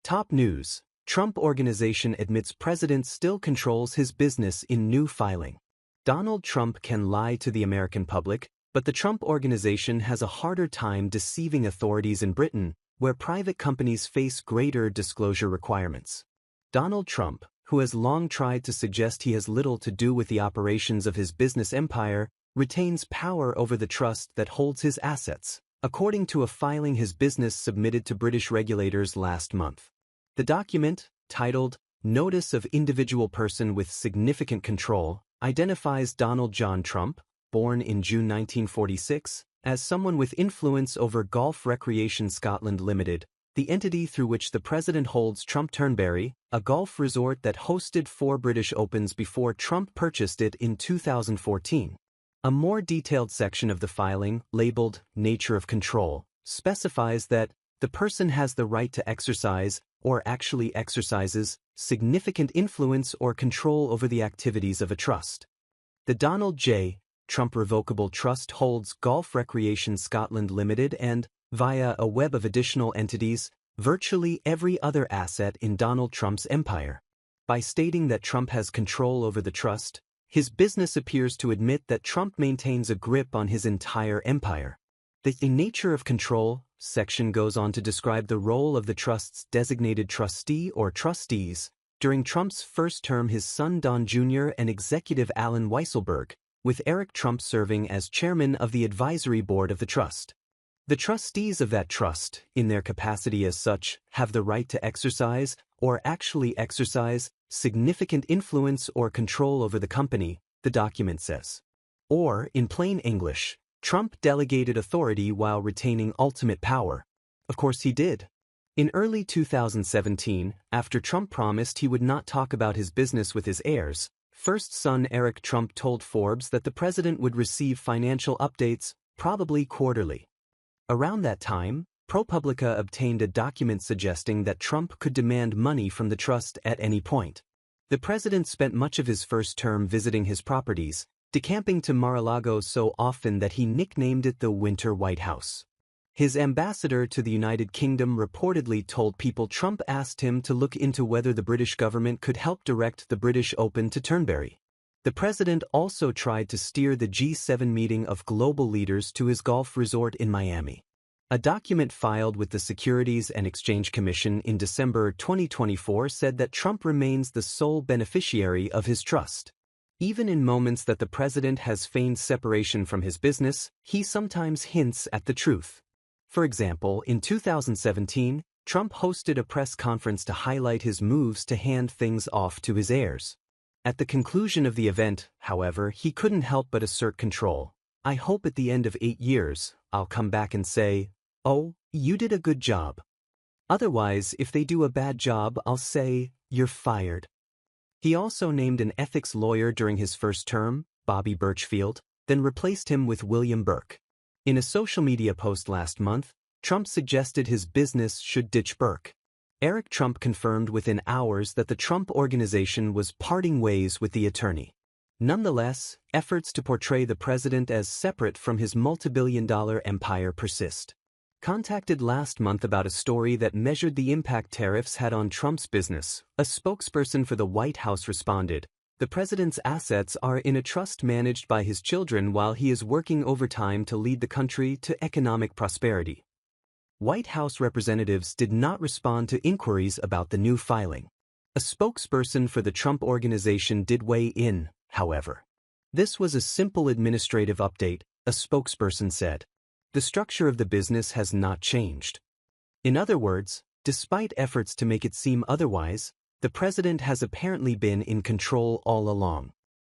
Top news: Trump Organization admits president still controls his business in new filing. Donald Trump can lie to the American public, but the Trump Organization has a harder time deceiving authorities in Britain, where private companies face greater disclosure requirements. Donald Trump, who has long tried to suggest he has little to do with the operations of his business empire, retains power over the trust that holds his assets, according to a filing his business submitted to British regulators last month. The document, titled Notice of Individual Person with Significant Control, identifies Donald John Trump, born in June 1946, as someone with influence over Golf Recreation Scotland Limited, the entity through which the president holds Trump Turnberry, a golf resort that hosted 4 British Opens before Trump purchased it in 2014. A more detailed section of the filing, labeled Nature of Control, specifies that the person has the right to exercise, or actually exercises, significant influence or control over the activities of a trust. The Donald J. Trump Revocable Trust holds Golf Recreation Scotland Limited and, via a web of additional entities, virtually every other asset in Donald Trump's empire. By stating that Trump has control over the trust, his business appears to admit that Trump maintains a grip on his entire empire. The Nature of Control section goes on to describe the role of the trust's designated trustee or trustees. During Trump's first term, his son Don Jr. and executive Alan Weisselberg, with Eric Trump serving as chairman of the advisory board of the trust. The trustees of that trust, in their capacity as such, have the right to exercise, or actually exercise, significant influence or control over the company, the document says. Or, in plain English, Trump delegated authority while retaining ultimate power. Of course he did. In early 2017, after Trump promised he would not talk about his business with his heirs, first son Eric Trump told Forbes that the president would receive financial updates, probably quarterly. Around that time, ProPublica obtained a document suggesting that Trump could demand money from the trust at any point. The president spent much of his first term visiting his properties, decamping to Mar-a-Lago so often that he nicknamed it the Winter White House. His ambassador to the United Kingdom reportedly told People Trump asked him to look into whether the British government could help direct the British Open to Turnberry. The president also tried to steer the G7 meeting of global leaders to his golf resort in Miami. A document filed with the Securities and Exchange Commission in December 2024 said that Trump remains the sole beneficiary of his trust. Even in moments that the president has feigned separation from his business, he sometimes hints at the truth. For example, in 2017, Trump hosted a press conference to highlight his moves to hand things off to his heirs. At the conclusion of the event, however, he couldn't help but assert control. I hope at the end of 8 years, I'll come back and say, "Oh, you did a good job. Otherwise, if they do a bad job, I'll say, you're fired." He also named an ethics lawyer during his first term, Bobby Birchfield, then replaced him with William Burke. In a social media post last month, Trump suggested his business should ditch Burke. Eric Trump confirmed within hours that the Trump Organization was parting ways with the attorney. Nonetheless, efforts to portray the president as separate from his multi-billion-dollar empire persist. Contacted last month about a story that measured the impact tariffs had on Trump's business, a spokesperson for the White House responded, "The president's assets are in a trust managed by his children while he is working overtime to lead the country to economic prosperity." White House representatives did not respond to inquiries about the new filing. A spokesperson for the Trump Organization did weigh in, however. "This was a simple administrative update," a spokesperson said. "The structure of the business has not changed." In other words, despite efforts to make it seem otherwise, the president has apparently been in control all along.